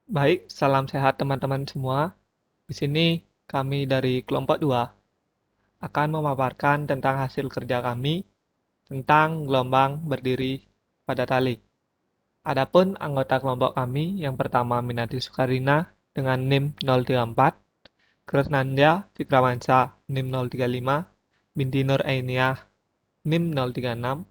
Baik, salam sehat teman-teman semua. Di sini kami dari kelompok 2 akan memaparkan tentang hasil kerja kami tentang gelombang berdiri pada tali. Adapun anggota kelompok kami yang pertama Minati Sukarina dengan NIM 034, Kresnanda Fikrawansa NIM 035, Binti Nur Ainiah NIM 036,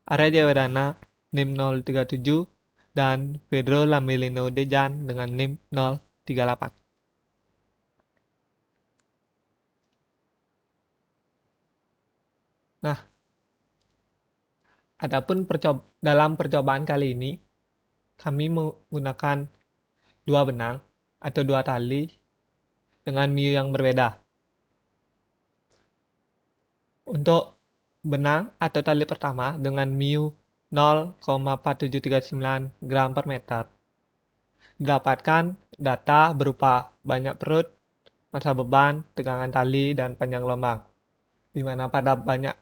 Arya Jawardana NIM 037, dan Pedro Lamilino Dejan dengan NIM 038. Nah, adapun dalam percobaan kali ini, kami menggunakan dua benang atau dua tali dengan mu yang berbeda. Untuk benang atau tali pertama dengan mu 0,4739 gram per meter, didapatkan data berupa banyak perut, massa beban, tegangan tali, dan panjang gelombang. Di mana pada banyak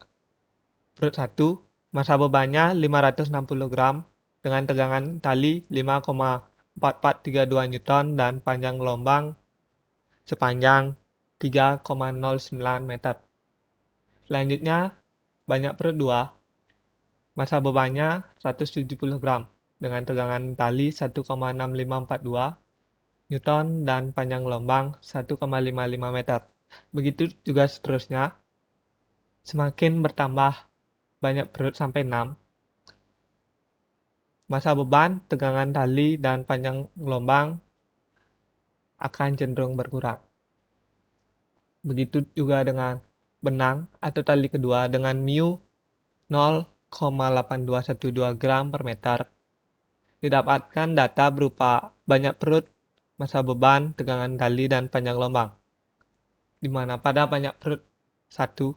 perut 1, massa bebannya 560 gram dengan tegangan tali 5,4432 Newton dan panjang gelombang sepanjang 3,09 meter. Selanjutnya, banyak perut 2, massa bebannya 170 gram dengan tegangan tali 1,6542 Newton dan panjang gelombang 1,55 meter. Begitu juga seterusnya, semakin bertambah banyak perut sampai 6, massa beban, tegangan tali, dan panjang gelombang akan cenderung berkurang. Begitu juga dengan benang atau tali kedua dengan mu 0,8212 gram per meter. Didapatkan data berupa banyak perut, massa beban, tegangan tali, dan panjang gelombang. Di mana pada banyak perut 1,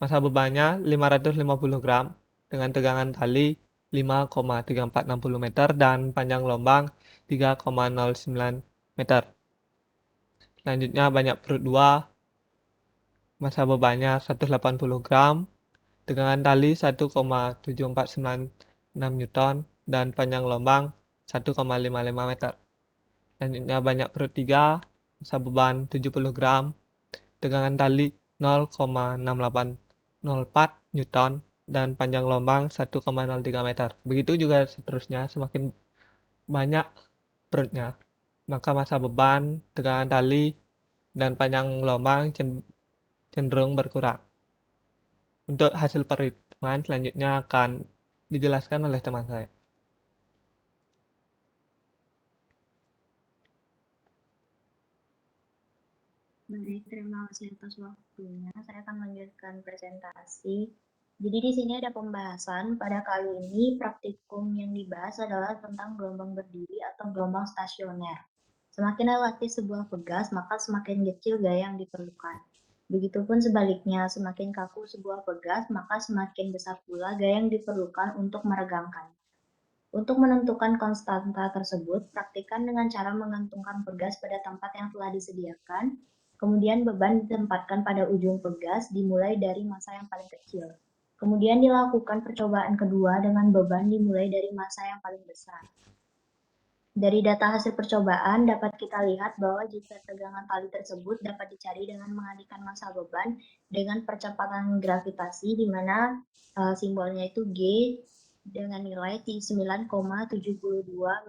massa bebannya 550 gram dengan tegangan tali 5,3460 meter dan panjang gelombang 3,09 meter. Selanjutnya banyak perut 2, massa bebannya 180 gram, tegangan tali 1,7496 Newton dan panjang gelombang 1,55 meter. Selanjutnya banyak perut 3, massa beban 70 gram, tegangan tali 0,6804 Newton dan panjang gelombang 1,03 meter. Begitu juga seterusnya, semakin banyak perutnya, maka massa beban, tegangan tali, dan panjang gelombang cenderung berkurang. Untuk hasil perhitungan selanjutnya akan dijelaskan oleh teman saya. Baik, terima kasih atas waktunya. Saya akan melanjutkan presentasi. Jadi di sini ada pembahasan. Pada kali ini praktikum yang dibahas adalah tentang gelombang berdiri atau gelombang stasioner. Semakin elastis sebuah pegas, maka semakin kecil gaya yang diperlukan. Begitupun sebaliknya, semakin kaku sebuah pegas, maka semakin besar pula gaya yang diperlukan untuk meregangkan. Untuk menentukan konstanta tersebut, praktikkan dengan cara menggantungkan pegas pada tempat yang telah disediakan, kemudian beban ditempatkan pada ujung pegas dimulai dari massa yang paling kecil. Kemudian dilakukan percobaan kedua dengan beban dimulai dari massa yang paling besar. Dari data hasil percobaan dapat kita lihat bahwa jika tegangan tali tersebut dapat dicari dengan mengalihkan massa beban dengan percepatan gravitasi di mana simbolnya itu G dengan nilai 9,72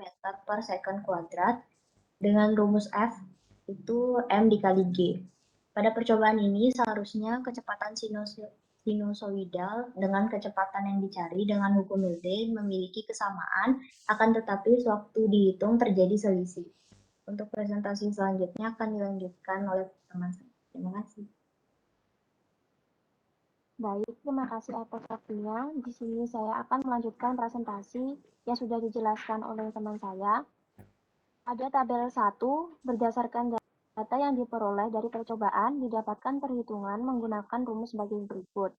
meter per second kuadrat dengan rumus F itu M dikali G. Pada percobaan ini seharusnya kecepatan sinusoidal dengan kecepatan yang dicari dengan hukum Milde memiliki kesamaan, akan tetapi sewaktu dihitung terjadi selisih. Untuk presentasi selanjutnya akan dilanjutkan oleh teman saya. Terima kasih. Baik, terima kasih atas waktunya. Di sini saya akan melanjutkan presentasi yang sudah dijelaskan oleh teman saya. Ada tabel 1, berdasarkan data yang diperoleh dari percobaan, didapatkan perhitungan menggunakan rumus sebagai berikut.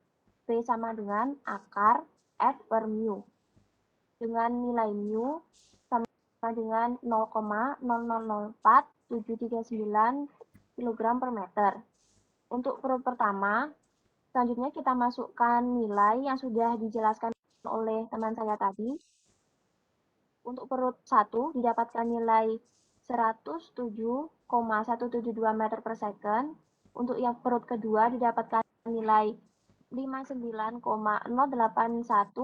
V sama dengan akar F per mu. Dengan nilai mu sama dengan 0,004,739 kg per meter. Untuk perut pertama, selanjutnya kita masukkan nilai yang sudah dijelaskan oleh teman saya tadi. Untuk perut 1 didapatkan nilai 107,172 meter per second. Untuk yang perut kedua didapatkan nilai 59,081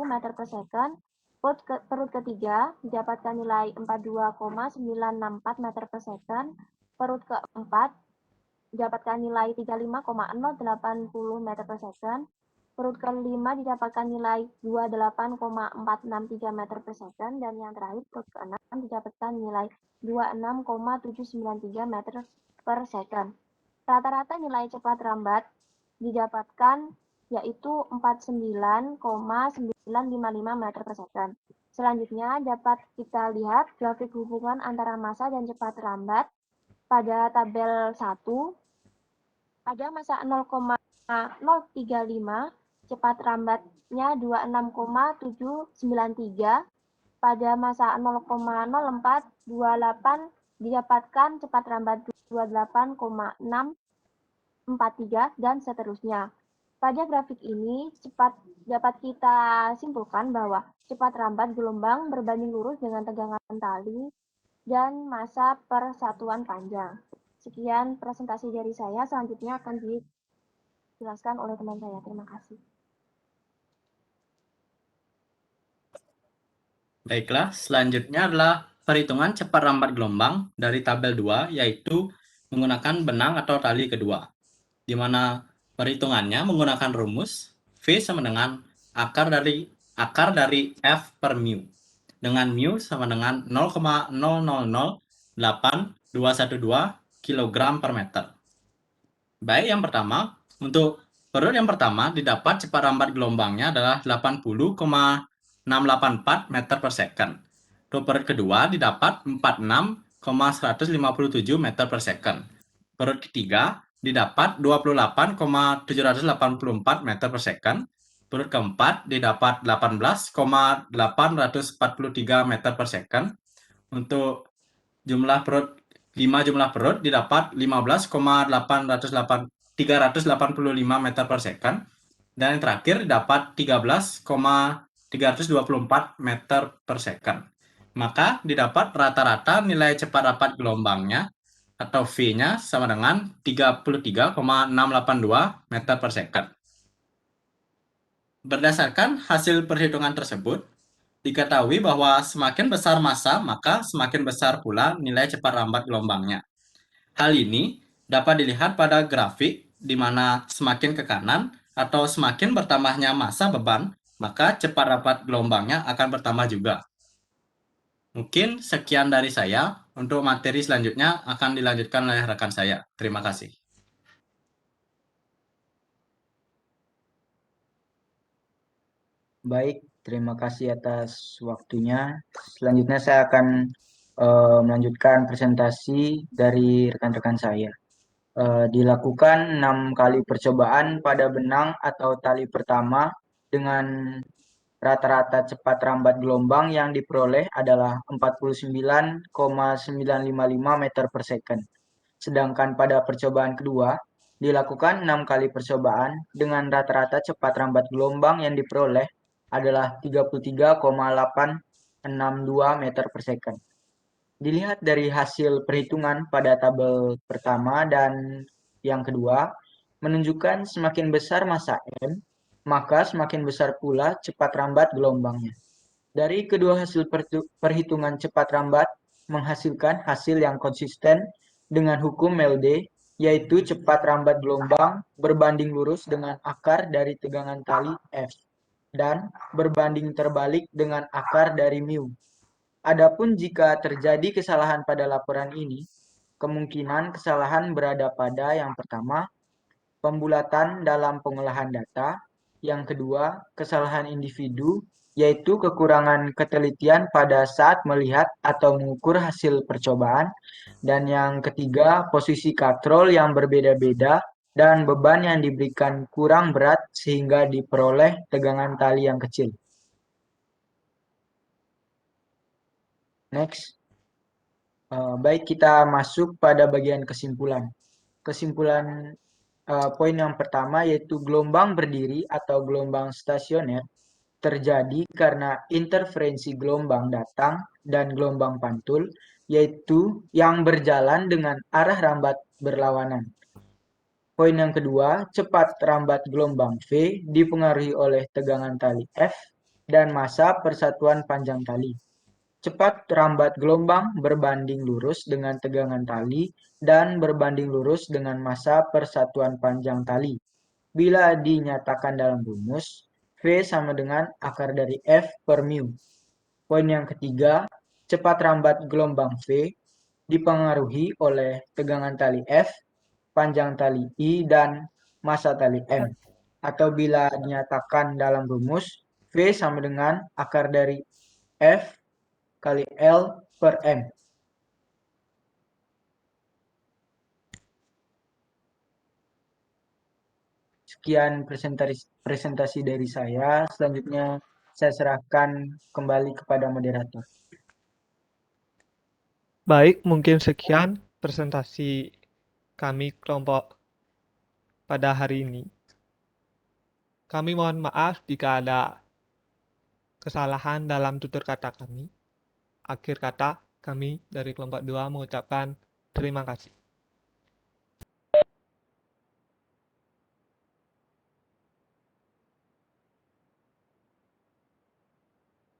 meter per second. Perut ketiga didapatkan nilai 42,964 meter per second. Perut keempat didapatkan nilai 35,080 meter per second. Perut kelima didapatkan nilai 28,463 meter per second. Dan yang terakhir perut keenam didapatkan nilai 26,793 meter per second. Rata-rata nilai cepat rambat didapatkan yaitu 49,955 meter per second. Selanjutnya dapat kita lihat grafik hubungan antara massa dan cepat rambat. Pada tabel 1 ada massa 0,035, cepat rambatnya 26,793. Pada massa 0,0428 didapatkan cepat rambat 28,643 dan seterusnya. Pada grafik ini dapat kita simpulkan bahwa cepat rambat gelombang berbanding lurus dengan tegangan tali dan massa per satuan panjang. Sekian presentasi dari saya, selanjutnya akan dijelaskan oleh teman saya. Terima kasih. Baiklah, selanjutnya adalah perhitungan cepat rambat gelombang dari tabel 2, yaitu menggunakan benang atau tali kedua, di mana perhitungannya menggunakan rumus V sama dengan akar dari F per mu, dengan mu sama dengan 0,00081212 kg per meter. Baik, yang pertama, untuk perut yang pertama didapat cepat rambat gelombangnya adalah 80,684 meter per second. Untuk perut kedua didapat 46,157 meter per second. Perut ketiga didapat 28,784 meter per second. Perut keempat didapat 18,843 meter per second. Untuk jumlah perut 5 jumlah perut didapat 15,385 meter per second. Dan yang terakhir didapat 13,324 meter per second. Maka didapat rata-rata nilai cepat rambat gelombangnya atau V-nya sama dengan 33,682 meter per second. Berdasarkan hasil perhitungan tersebut, diketahui bahwa semakin besar massa, maka semakin besar pula nilai cepat rambat gelombangnya. Hal ini dapat dilihat pada grafik di mana semakin ke kanan atau semakin bertambahnya massa beban, maka cepat rambat gelombangnya akan bertambah juga. Mungkin sekian dari saya. Untuk materi selanjutnya akan dilanjutkan oleh rekan saya. Terima kasih. Baik, terima kasih atas waktunya. Selanjutnya saya akan melanjutkan presentasi dari rekan-rekan saya. Dilakukan 6 kali percobaan pada benang atau tali pertama dengan rata-rata cepat rambat gelombang yang diperoleh adalah 49,955 meter per second. Sedangkan pada percobaan kedua, dilakukan 6 kali percobaan dengan rata-rata cepat rambat gelombang yang diperoleh adalah 33,862 meter per second. Dilihat dari hasil perhitungan pada tabel pertama dan yang kedua, menunjukkan semakin besar massa M, maka semakin besar pula cepat rambat gelombangnya. Dari kedua hasil perhitungan cepat rambat menghasilkan hasil yang konsisten dengan hukum Melde, yaitu cepat rambat gelombang berbanding lurus dengan akar dari tegangan tali F dan berbanding terbalik dengan akar dari mu. Adapun jika terjadi kesalahan pada laporan ini, kemungkinan kesalahan berada pada yang pertama, pembulatan dalam pengolahan data, yang kedua, kesalahan individu, yaitu kekurangan ketelitian pada saat melihat atau mengukur hasil percobaan, dan yang ketiga, posisi katrol yang berbeda-beda dan beban yang diberikan kurang berat sehingga diperoleh tegangan tali yang kecil. Next. Baik, kita masuk pada bagian kesimpulan. Kesimpulan poin yang pertama yaitu gelombang berdiri atau gelombang stasioner terjadi karena interferensi gelombang datang dan gelombang pantul yaitu yang berjalan dengan arah rambat berlawanan. Poin yang kedua, cepat rambat gelombang V dipengaruhi oleh tegangan tali F dan massa persatuan panjang tali. Cepat rambat gelombang berbanding lurus dengan tegangan tali dan berbanding lurus dengan massa persatuan panjang tali. Bila dinyatakan dalam rumus, V sama dengan akar dari F per mu. Poin yang ketiga, cepat rambat gelombang V dipengaruhi oleh tegangan tali F, panjang tali I, dan massa tali M. Atau bila dinyatakan dalam rumus, V sama dengan akar dari F kali L per M. Sekian presentasi dari saya. Selanjutnya saya serahkan kembali kepada moderator. Baik, mungkin sekian presentasi kami kelompok pada hari ini. Kami mohon maaf jika ada kesalahan dalam tutur kata kami. Akhir kata, kami dari kelompok 2 mengucapkan terima kasih.